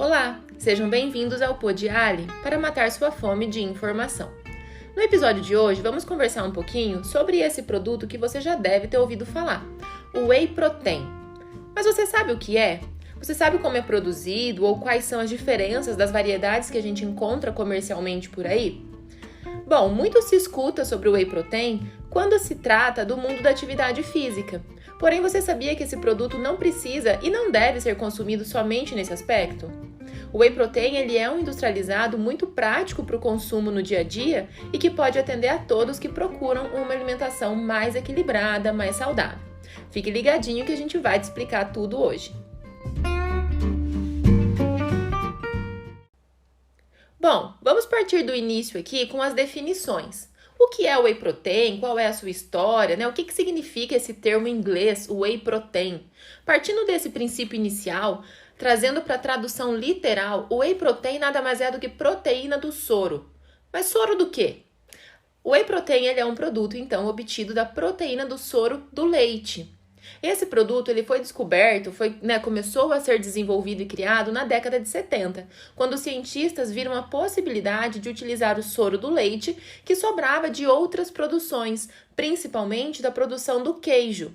Olá, sejam bem-vindos ao Podiali para matar sua fome de informação. No episódio de hoje, vamos conversar um pouquinho sobre esse produto que você já deve ter ouvido falar, o Whey Protein. Mas você sabe o que é? Você sabe como é produzido ou quais são as diferenças das variedades que a gente encontra comercialmente por aí? Bom, muito se escuta sobre o Whey Protein quando se trata do mundo da atividade física. Porém, você sabia que esse produto não precisa e não deve ser consumido somente nesse aspecto? O Whey Protein ele é um industrializado muito prático para o consumo no dia a dia e que pode atender a todos que procuram uma alimentação mais equilibrada, mais saudável. Fique ligadinho que a gente vai te explicar tudo hoje. Bom, vamos partir do início aqui com as definições. O que é o Whey Protein? Qual é a sua história? O que significa esse termo em inglês, o Whey Protein? Partindo desse princípio inicial, trazendo para a tradução literal, o Whey Protein nada mais é do que proteína do soro. Mas soro do quê? O Whey Protein ele é um produto, então, obtido da proteína do soro do leite. Esse produto ele foi descoberto, começou a ser desenvolvido e criado na década de 70, quando os cientistas viram a possibilidade de utilizar o soro do leite que sobrava de outras produções, principalmente da produção do queijo.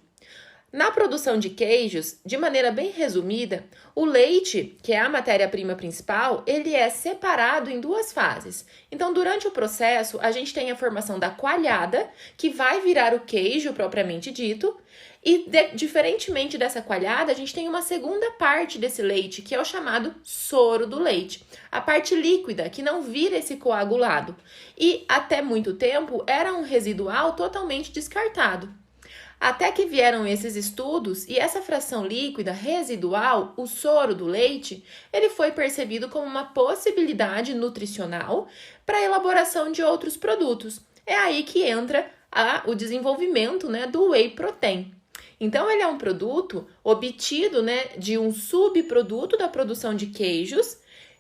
Na produção de queijos, de maneira bem resumida, o leite, que é a matéria-prima principal, ele é separado em duas fases. Então, durante o processo, a gente tem a formação da coalhada, que vai virar o queijo propriamente dito, e diferentemente dessa coalhada, a gente tem uma segunda parte desse leite, que é o chamado soro do leite. A parte líquida, que não vira esse coagulado. E, até muito tempo, era um residual totalmente descartado. Até que vieram esses estudos e essa fração líquida residual, o soro do leite, ele foi percebido como uma possibilidade nutricional para a elaboração de outros produtos. É aí que entra o desenvolvimento do Whey Protein. Então, ele é um produto obtido de um subproduto da produção de queijos,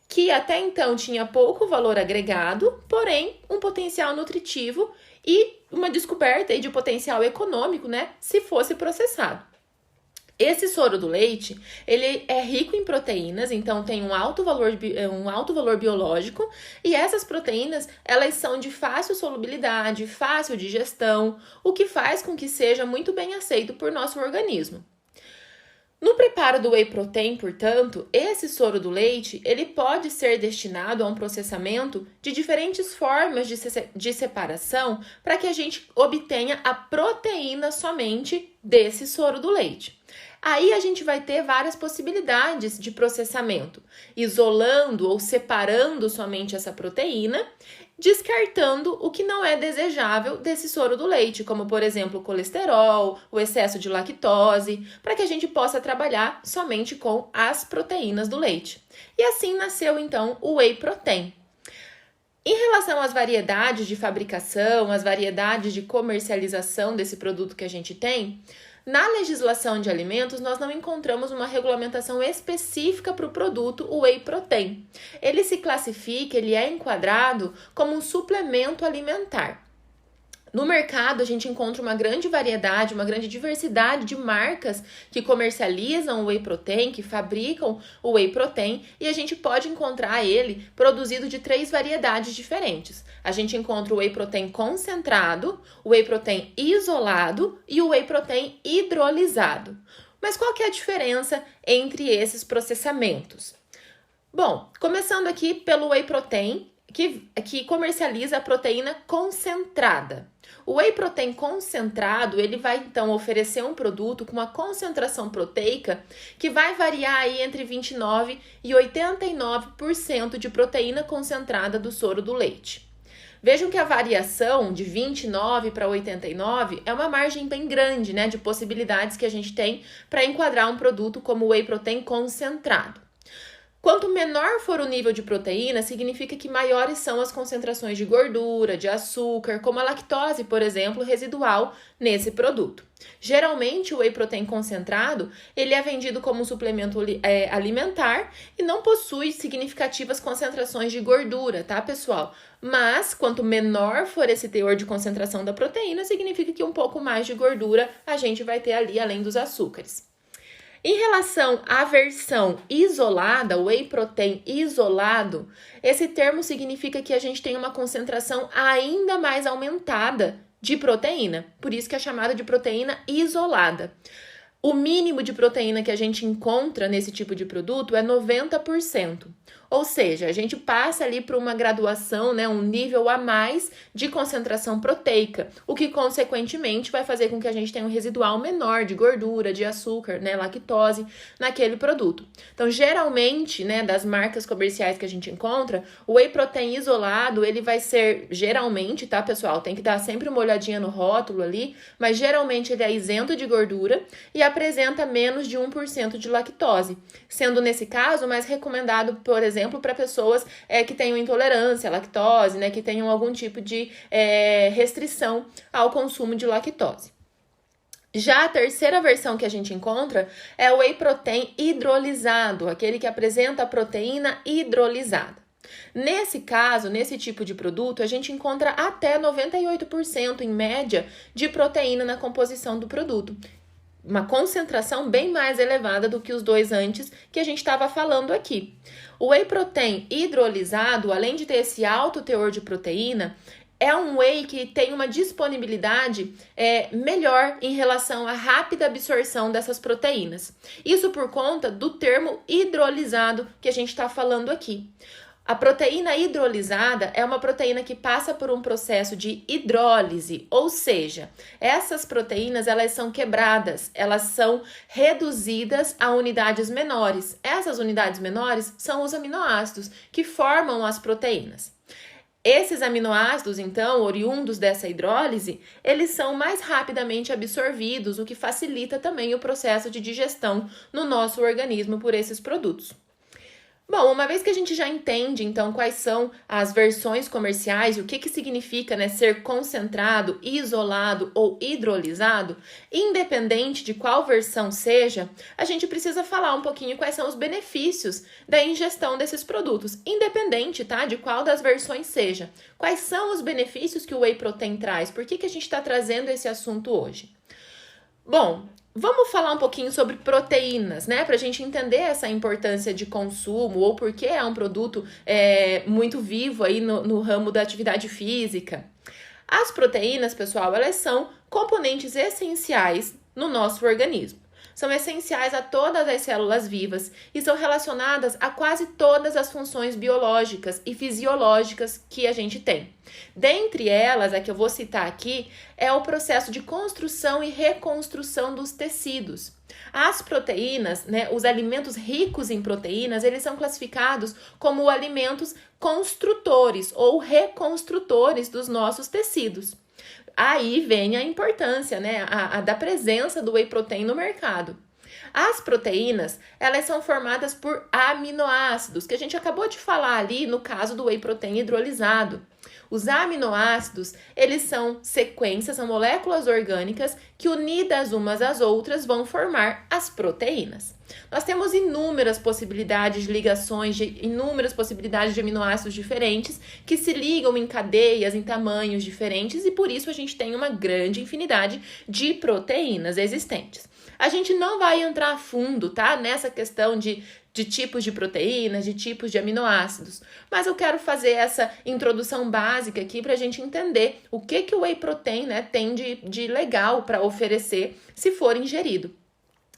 que até então tinha pouco valor agregado, porém um potencial nutritivo e uma descoberta aí de potencial econômico, se fosse processado. Esse soro do leite, ele é rico em proteínas, então tem um alto valor biológico, e essas proteínas, elas são de fácil solubilidade, fácil digestão, o que faz com que seja muito bem aceito por nosso organismo. No preparo do Whey Protein, portanto, esse soro do leite, ele pode ser destinado a um processamento de diferentes formas de separação para que a gente obtenha a proteína somente desse soro do leite. Aí a gente vai ter várias possibilidades de processamento, isolando ou separando somente essa proteína, descartando o que não é desejável desse soro do leite, como, por exemplo, o colesterol, o excesso de lactose, para que a gente possa trabalhar somente com as proteínas do leite. E assim nasceu, então, o Whey Protein. Em relação às variedades de fabricação, às variedades de comercialização desse produto que a gente tem, na legislação de alimentos, nós não encontramos uma regulamentação específica para o produto Whey Protein. Ele se classifica, ele é enquadrado como um suplemento alimentar. No mercado, a gente encontra uma grande variedade, uma grande diversidade de marcas que comercializam o Whey Protein, que fabricam o Whey Protein, e a gente pode encontrar ele produzido de 3 variedades diferentes. A gente encontra o Whey Protein concentrado, o Whey Protein isolado e o Whey Protein hidrolisado. Mas qual que é a diferença entre esses processamentos? Bom, começando aqui pelo Whey Protein, que comercializa a proteína concentrada. O Whey Protein concentrado, ele vai então oferecer um produto com uma concentração proteica que vai variar aí entre 29% e 89% de proteína concentrada do soro do leite. Vejam que a variação de 29 para 89 é uma margem bem grande, de possibilidades que a gente tem para enquadrar um produto como o Whey Protein concentrado. Quanto menor for o nível de proteína, significa que maiores são as concentrações de gordura, de açúcar, como a lactose, por exemplo, residual nesse produto. Geralmente, o Whey Protein concentrado, ele é vendido como um suplemento alimentar e não possui significativas concentrações de gordura, tá, pessoal? Mas, quanto menor for esse teor de concentração da proteína, significa que um pouco mais de gordura a gente vai ter ali, além dos açúcares. Em relação à versão isolada, whey protein isolado, esse termo significa que a gente tem uma concentração ainda mais aumentada de proteína, por isso que é chamada de proteína isolada. O mínimo de proteína que a gente encontra nesse tipo de produto é 90%. Ou seja, a gente passa ali por uma graduação, né, um nível a mais de concentração proteica, o que consequentemente vai fazer com que a gente tenha um residual menor de gordura, de açúcar, né, lactose naquele produto. Então, geralmente, né, das marcas comerciais que a gente encontra, o whey protein isolado, ele vai ser, geralmente, tá, pessoal? Tem que dar sempre uma olhadinha no rótulo ali, mas geralmente ele é isento de gordura e apresenta menos de 1% de lactose, sendo nesse caso mais recomendado, por exemplo, para pessoas que tenham intolerância à lactose, né, que tenham algum tipo de restrição ao consumo de lactose. Já a terceira versão que a gente encontra é o whey protein hidrolisado, aquele que apresenta a proteína hidrolisada. Nesse caso, nesse tipo de produto, a gente encontra até 98% em média de proteína na composição do produto. Uma concentração bem mais elevada do que os dois antes que a gente estava falando aqui. O whey protein hidrolisado, além de ter esse alto teor de proteína, é um whey que tem uma disponibilidade melhor em relação à rápida absorção dessas proteínas. Isso por conta do termo hidrolisado que a gente está falando aqui. A proteína hidrolisada é uma proteína que passa por um processo de hidrólise, ou seja, essas proteínas elas são quebradas, elas são reduzidas a unidades menores. Essas unidades menores são os aminoácidos que formam as proteínas. Esses aminoácidos, então, oriundos dessa hidrólise, eles são mais rapidamente absorvidos, o que facilita também o processo de digestão no nosso organismo por esses produtos. Bom, uma vez que a gente já entende, então, quais são as versões comerciais e o que significa, né, ser concentrado, isolado ou hidrolisado, independente de qual versão seja, a gente precisa falar um pouquinho quais são os benefícios da ingestão desses produtos, independente, tá, de qual das versões seja. Quais são os benefícios que o whey protein traz? Por que a gente está trazendo esse assunto hoje? Bom, vamos falar um pouquinho sobre proteínas, né? Pra gente entender essa importância de consumo ou porque é um produto muito vivo aí no ramo da atividade física. As proteínas, pessoal, elas são componentes essenciais no nosso organismo. São essenciais a todas as células vivas e são relacionadas a quase todas as funções biológicas e fisiológicas que a gente tem. Dentre elas, a que eu vou citar aqui, é o processo de construção e reconstrução dos tecidos. As proteínas, né, os alimentos ricos em proteínas, eles são classificados como alimentos construtores ou reconstrutores dos nossos tecidos. Aí vem a importância, né, da presença do whey protein no mercado. As proteínas, elas são formadas por aminoácidos, que a gente acabou de falar ali no caso do whey protein hidrolisado. Os aminoácidos, eles são sequências, são moléculas orgânicas que unidas umas às outras vão formar as proteínas. Nós temos inúmeras possibilidades de ligações, inúmeras possibilidades de aminoácidos diferentes que se ligam em cadeias, em tamanhos diferentes e por isso a gente tem uma grande infinidade de proteínas existentes. A gente não vai entrar a fundo, tá? Nessa questão de tipos de proteínas, de tipos de aminoácidos. Mas eu quero fazer essa introdução básica aqui para a gente entender o que o whey protein, né, tem de legal para oferecer se for ingerido.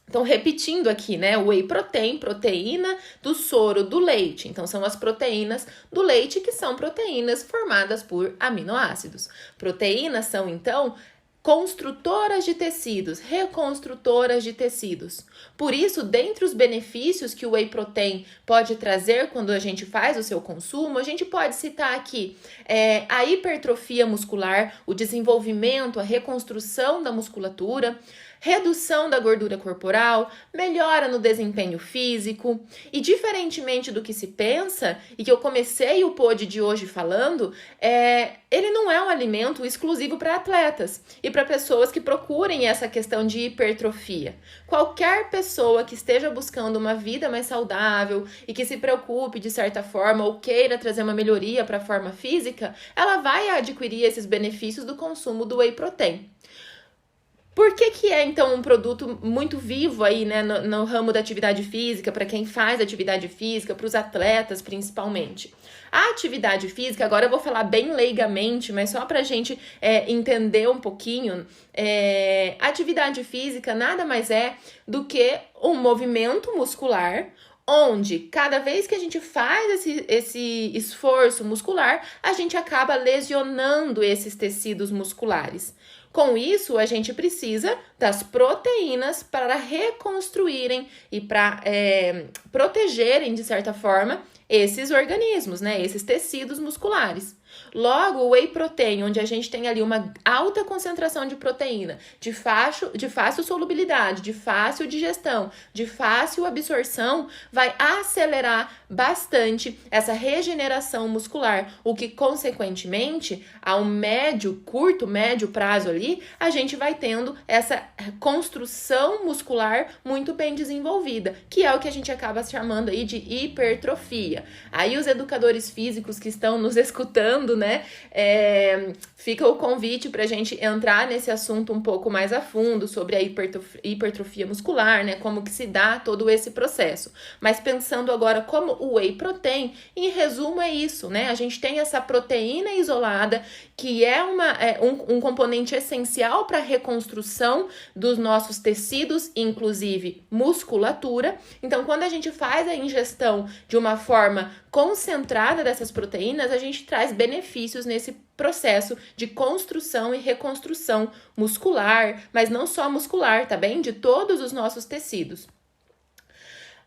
Então, repetindo aqui, né, o whey protein, proteína do soro do leite. Então, são as proteínas do leite que são proteínas formadas por aminoácidos. Proteínas são, então, construtoras de tecidos, reconstrutoras de tecidos. Por isso, dentre os benefícios que o whey protein pode trazer quando a gente faz o seu consumo, a gente pode citar aqui a hipertrofia muscular, o desenvolvimento, a reconstrução da musculatura, redução da gordura corporal, melhora no desempenho físico e, diferentemente do que se pensa, e que eu comecei o pod de hoje falando, ele não é um alimento exclusivo para atletas e para pessoas que procurem essa questão de hipertrofia. Qualquer pessoa que esteja buscando uma vida mais saudável e que se preocupe de certa forma ou queira trazer uma melhoria para a forma física, ela vai adquirir esses benefícios do consumo do whey protein. Por que é, então, um produto muito vivo aí, né, no ramo da atividade física, para quem faz atividade física, para os atletas, principalmente? A atividade física, agora eu vou falar bem leigamente, mas só para a gente entender um pouquinho, atividade física nada mais é do que um movimento muscular, onde cada vez que a gente faz esse esforço muscular, a gente acaba lesionando esses tecidos musculares. Com isso, a gente precisa das proteínas para reconstruírem e para protegerem, de certa forma, esses organismos, né? Esses tecidos musculares. Logo, o whey protein, onde a gente tem ali uma alta concentração de proteína, de fácil solubilidade, de fácil digestão, de fácil absorção, vai acelerar bastante essa regeneração muscular, o que, consequentemente, a um curto, médio prazo ali, a gente vai tendo essa construção muscular muito bem desenvolvida, que é o que a gente acaba chamando aí de hipertrofia. Aí os educadores físicos que estão nos escutando, né, fica o convite para a gente entrar nesse assunto um pouco mais a fundo sobre a hipertrofia muscular, né, como que se dá todo esse processo. Mas pensando agora como o whey protein, em resumo é isso, né, a gente tem essa proteína isolada que é um componente essencial para a reconstrução dos nossos tecidos, inclusive musculatura. Então, quando a gente faz a ingestão de uma forma concentrada dessas proteínas, a gente traz benefícios nesse processo de construção e reconstrução muscular, mas não só muscular, tá bem? De todos os nossos tecidos.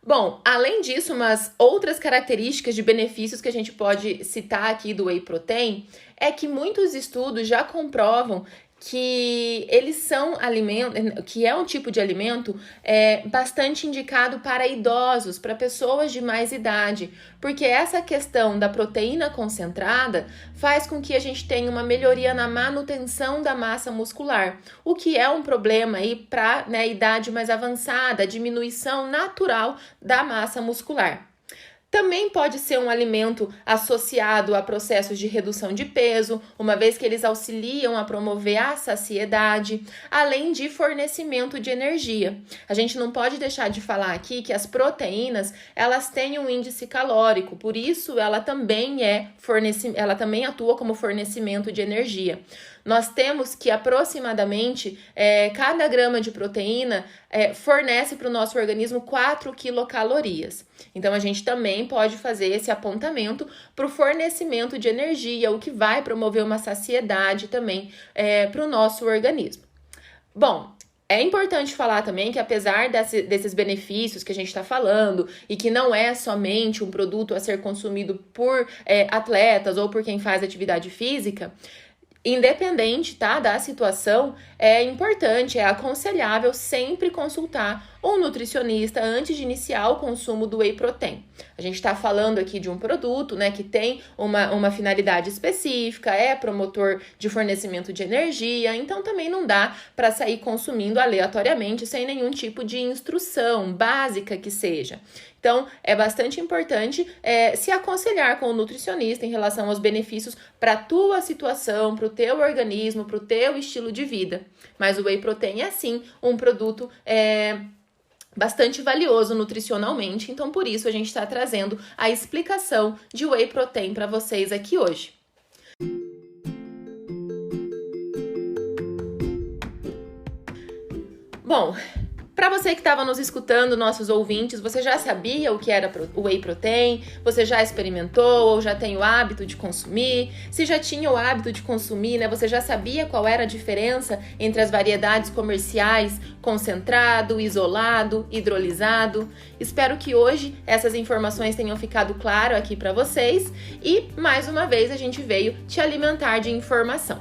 Bom, além disso, umas outras características de benefícios que a gente pode citar aqui do whey protein é que muitos estudos já comprovam que eles são alimentos, que é um tipo de alimento bastante indicado para idosos, para pessoas de mais idade, porque essa questão da proteína concentrada faz com que a gente tenha uma melhoria na manutenção da massa muscular, o que é um problema aí para, né, idade mais avançada, a diminuição natural da massa muscular. Também pode ser um alimento associado a processos de redução de peso, uma vez que eles auxiliam a promover a saciedade, além de fornecimento de energia. A gente não pode deixar de falar aqui que as proteínas, elas têm um índice calórico, por isso ela também atua como fornecimento de energia. Nós temos que aproximadamente cada grama de proteína fornece para o nosso organismo 4 quilocalorias. Então, a gente também pode fazer esse apontamento para o fornecimento de energia, o que vai promover uma saciedade também para o nosso organismo. Bom, é importante falar também que apesar desses benefícios que a gente está falando e que não é somente um produto a ser consumido por atletas ou por quem faz atividade física, independente, tá, da situação, é importante, é aconselhável sempre consultar um nutricionista antes de iniciar o consumo do whey protein. A gente está falando aqui de um produto, né, que tem uma finalidade específica, é promotor de fornecimento de energia, então também não dá para sair consumindo aleatoriamente sem nenhum tipo de instrução básica que seja. Então, é bastante importante se aconselhar com o nutricionista em relação aos benefícios para a tua situação, para o teu organismo, para o teu estilo de vida. Mas o whey protein é, sim, um produto bastante valioso nutricionalmente, então por isso a gente está trazendo a explicação de whey protein para vocês aqui hoje. Bom, para você que estava nos escutando, nossos ouvintes, você já sabia o que era o whey protein? Você já experimentou ou já tem o hábito de consumir? Se já tinha o hábito de consumir, né, você já sabia qual era a diferença entre as variedades comerciais, concentrado, isolado, hidrolisado? Espero que hoje essas informações tenham ficado claro aqui para vocês e, mais uma vez, a gente veio te alimentar de informação.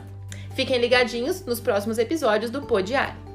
Fiquem ligadinhos nos próximos episódios do Pô Diário.